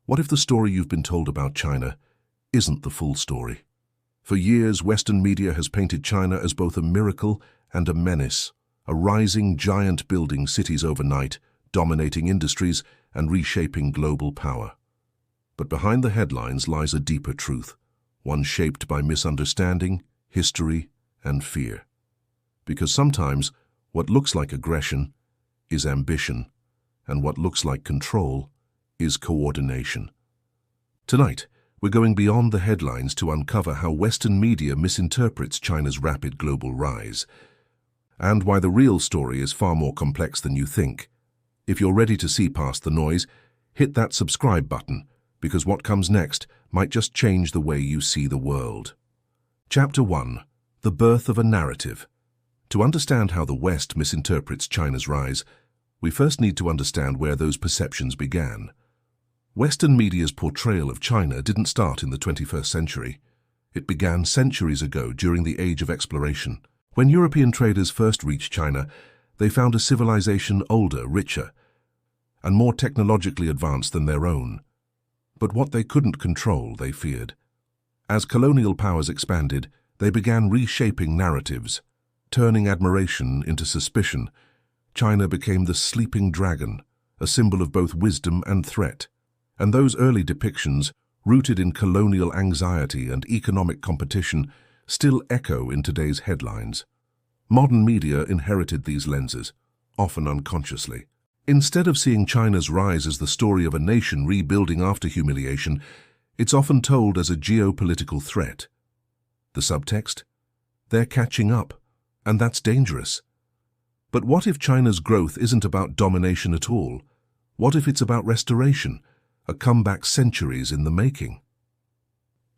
What if the story you've been told about China isn't the full story? For years, Western media has painted China as both a miracle and a menace, a rising giant building cities overnight, dominating industries and reshaping global power. But behind the headlines lies a deeper truth, one shaped by misunderstanding, history, and fear. Because sometimes what looks like aggression is ambition, and what looks like control is coordination. Tonight, we're going beyond the headlines to uncover how Western media misinterprets China's rapid global rise, and why the real story is far more complex than you think. If you're ready to see past the noise, hit that subscribe button, because what comes next might just change the way you see the world. Chapter 1. The Birth of a Narrative. To understand how the West misinterprets China's rise, we first need to understand where those perceptions began. Western media's portrayal of China didn't start in the 21st century. It began centuries ago during the Age of Exploration. When European traders first reached China, they found a civilization older, richer, and more technologically advanced than their own. But what they couldn't control, they feared. As colonial powers expanded, they began reshaping narratives, turning admiration into suspicion. China became the sleeping dragon, a symbol of both wisdom and threat. And those early depictions, rooted in colonial anxiety and economic competition, still echo in today's headlines. Modern media inherited these lenses, often unconsciously. Instead of seeing China's rise as the story of a nation rebuilding after humiliation, it's often told as a geopolitical threat. The subtext? They're catching up, and that's dangerous. But what if China's growth isn't about domination at all? What if it's about restoration, a comeback centuries in the making?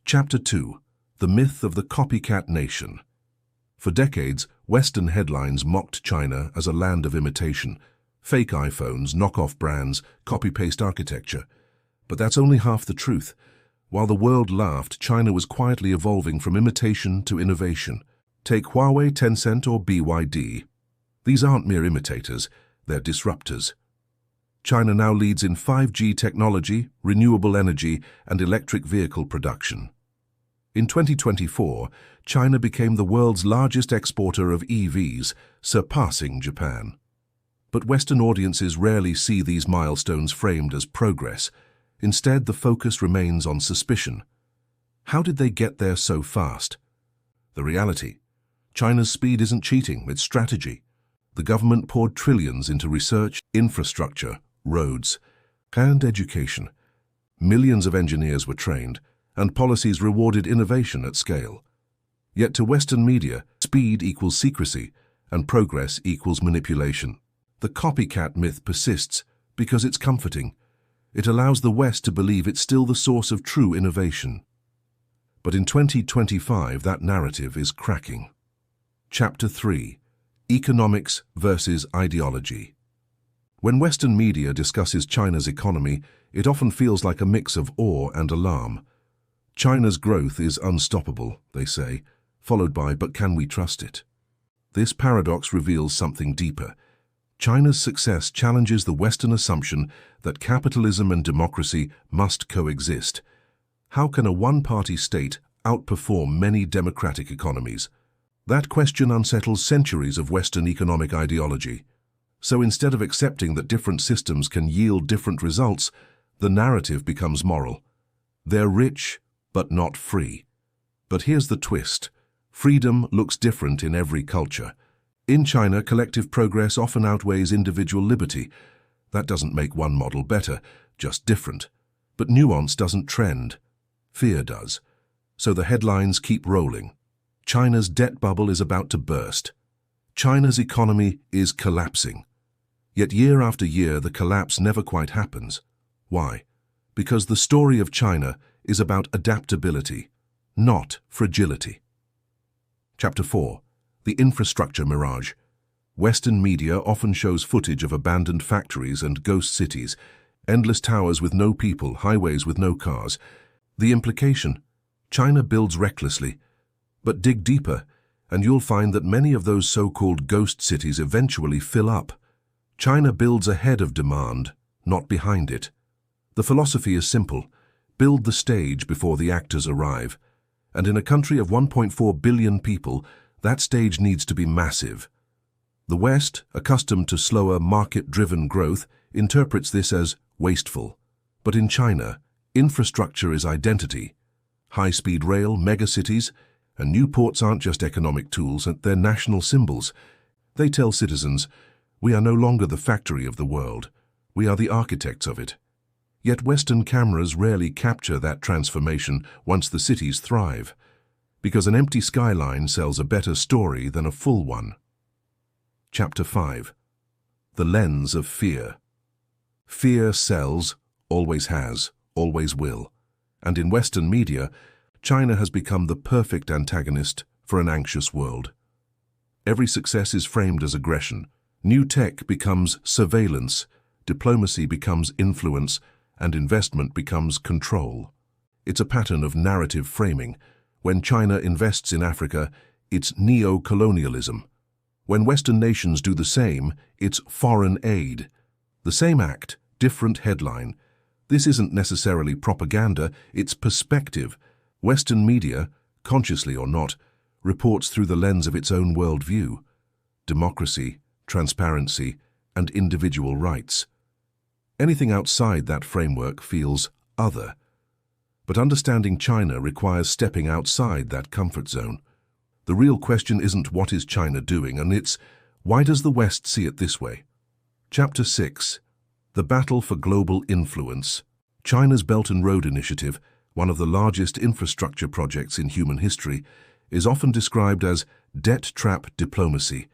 Chapter 2. The Myth of the Copycat Nation. For decades, Western headlines mocked China as a land of imitation, fake iPhones, knockoff brands, copy-paste architecture. But that's only half the truth. While the world laughed, China was quietly evolving from imitation to innovation. Take Huawei, Tencent, or BYD. These aren't mere imitators, they're disruptors. China now leads in 5G technology, renewable energy, and electric vehicle production. In 2024, China became the world's largest exporter of EVs, surpassing Japan. But Western audiences rarely see these milestones framed as progress. Instead, the focus remains on suspicion. How did they get there so fast? The reality: China's speed isn't cheating, it's strategy. The government poured trillions into research, infrastructure, roads, and education. Millions of engineers were trained, and policies rewarded innovation at scale. Yet to Western media, speed equals secrecy, and progress equals manipulation. The copycat myth persists because it's comforting. It allows the West to believe it's still the source of true innovation. But in 2025, that narrative is cracking. Chapter 3. Economics versus Ideology. When Western media discusses China's economy, it often feels like a mix of awe and alarm. China's growth is unstoppable, they say, followed by, but can we trust it? This paradox reveals something deeper. China's success challenges the Western assumption that capitalism and democracy must coexist. How can a one-party state outperform many democratic economies? That question unsettles centuries of Western economic ideology. So instead of accepting that different systems can yield different results, the narrative becomes moral. They're rich, but not free. But here's the twist. Freedom looks different in every culture. In China, collective progress often outweighs individual liberty. That doesn't make one model better, just different. But nuance doesn't trend. Fear does. So the headlines keep rolling. China's debt bubble is about to burst. China's economy is collapsing. Yet year after year, the collapse never quite happens. Why? Because the story of China is about adaptability, not fragility. Chapter 4. The Infrastructure Mirage. Western media often shows footage of abandoned factories and ghost cities, endless towers with no people, highways with no cars. The implication: China builds recklessly. But dig deeper, and you'll find that many of those so-called ghost cities eventually fill up. China builds ahead of demand, not behind it. The philosophy is simple: build the stage before the actors arrive. And in a country of 1.4 billion people, that stage needs to be massive. The West, accustomed to slower, market-driven growth, interprets this as wasteful. But in China, infrastructure is identity. High-speed rail, megacities, and new ports aren't just economic tools, they're national symbols. They tell citizens, we are no longer the factory of the world, we are the architects of it. Yet Western cameras rarely capture that transformation once the cities thrive, because an empty skyline sells a better story than a full one. Chapter 5. The Lens of Fear. Fear sells, always has, always will. And in Western media, China has become the perfect antagonist for an anxious world. Every success is framed as aggression. New tech becomes surveillance, diplomacy becomes influence, and investment becomes control. It's a pattern of narrative framing. When China invests in Africa, it's neo-colonialism. When Western nations do the same, it's foreign aid. The same act, different headline. This isn't necessarily propaganda, it's perspective. Western media, consciously or not, reports through the lens of its own worldview. Democracy, transparency, and individual rights. Anything outside that framework feels other. But understanding China requires stepping outside that comfort zone. The real question isn't what is China doing, and it's why does the West see it this way? Chapter 6. The Battle for Global Influence. China's Belt and Road Initiative, one of the largest infrastructure projects in human history, is often described as debt trap diplomacy.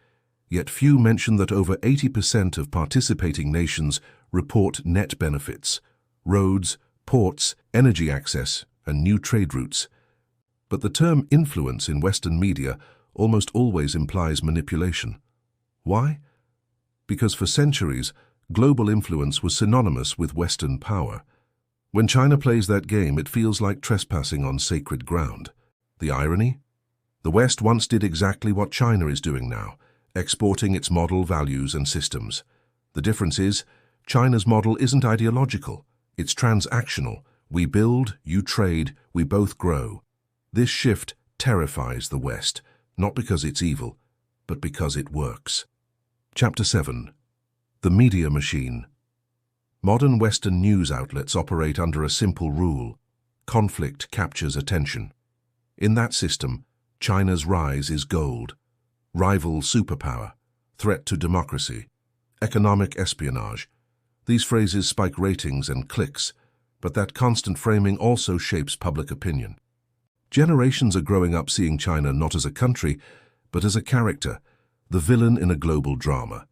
Yet few mention that over 80% of participating nations report net benefits: roads, ports, energy access, and new trade routes. But the term influence in Western media almost always implies manipulation. Why? Because for centuries, global influence was synonymous with Western power. When China plays that game, it feels like trespassing on sacred ground. The irony? The West once did exactly what China is doing now, exporting its model values and systems. The difference is, China's model isn't ideological, it's transactional. We build, you trade, we both grow. This shift terrifies the West, not because it's evil, but because it works. Chapter 7. The Media Machine. Modern Western news outlets operate under a simple rule: conflict captures attention. In that system, China's rise is gold. Rival superpower, threat to democracy, economic espionage. These phrases spike ratings and clicks, but that constant framing also shapes public opinion. Generations are growing up seeing China not as a country, but as a character, the villain in a global drama.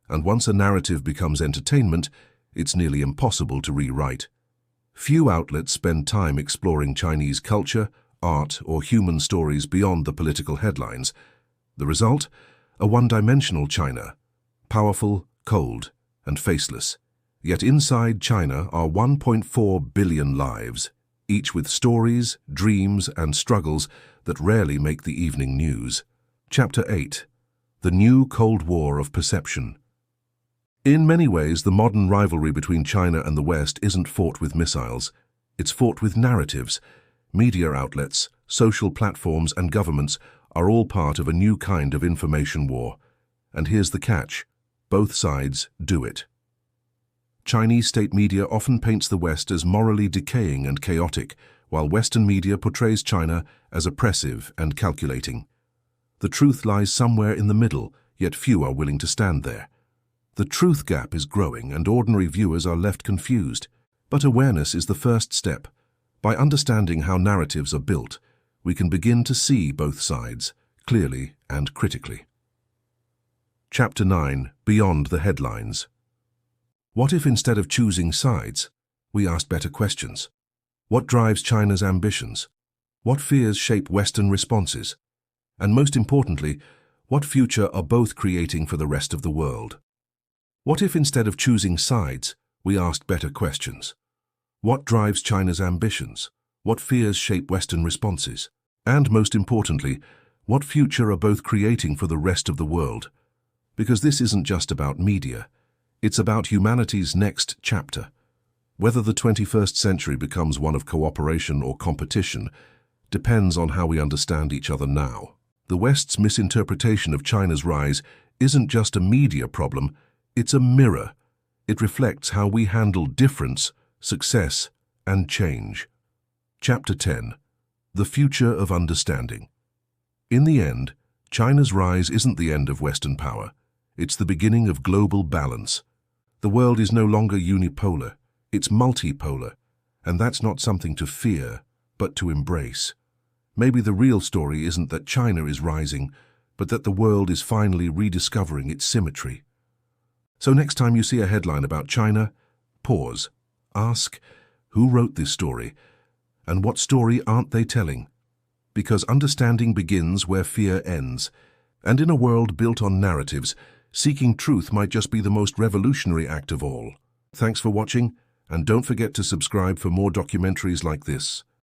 And once a narrative becomes entertainment, it's nearly impossible to rewrite. Few outlets spend time exploring Chinese culture, art, or human stories beyond the political headlines. The result? A one-dimensional China, powerful, cold, and faceless. Yet inside China are 1.4 billion lives, each with stories, dreams, and struggles that rarely make the evening news. Chapter 8. The New Cold War of Perception. In many ways, the modern rivalry between China and the West isn't fought with missiles. It's fought with narratives. Media outlets, social platforms, and governments are all part of a new kind of information war. And here's the catch: both sides do it. Chinese state media often paints the West as morally decaying and chaotic, while Western media portrays China as oppressive and calculating. The truth lies somewhere in the middle, yet few are willing to stand there. The truth gap is growing, and ordinary viewers are left confused. But awareness is the first step. By understanding how narratives are built, we can begin to see both sides, clearly and critically. Chapter 9. Beyond the Headlines. What if instead of choosing sides, we asked better questions? What drives China's ambitions? What fears shape Western responses? And most importantly, what future are both creating for the rest of the world? What if instead of choosing sides, we asked better questions? What drives China's ambitions? What fears shape Western responses? And most importantly, what future are both creating for the rest of the world? Because this isn't just about media. It's about humanity's next chapter. Whether the 21st century becomes one of cooperation or competition depends on how we understand each other now. The West's misinterpretation of China's rise isn't just a media problem, it's a mirror. It reflects how we handle difference, success, and change. Chapter 10. The Future of Understanding. In the end, China's rise isn't the end of Western power. It's the beginning of global balance. The world is no longer unipolar, it's multipolar, and that's not something to fear, but to embrace. Maybe the real story isn't that China is rising, but that the world is finally rediscovering its symmetry. So next time you see a headline about China, pause. Ask, who wrote this story? And what story aren't they telling? Because understanding begins where fear ends. And in a world built on narratives, seeking truth might just be the most revolutionary act of all. Thanks for watching, and don't forget to subscribe for more documentaries like this.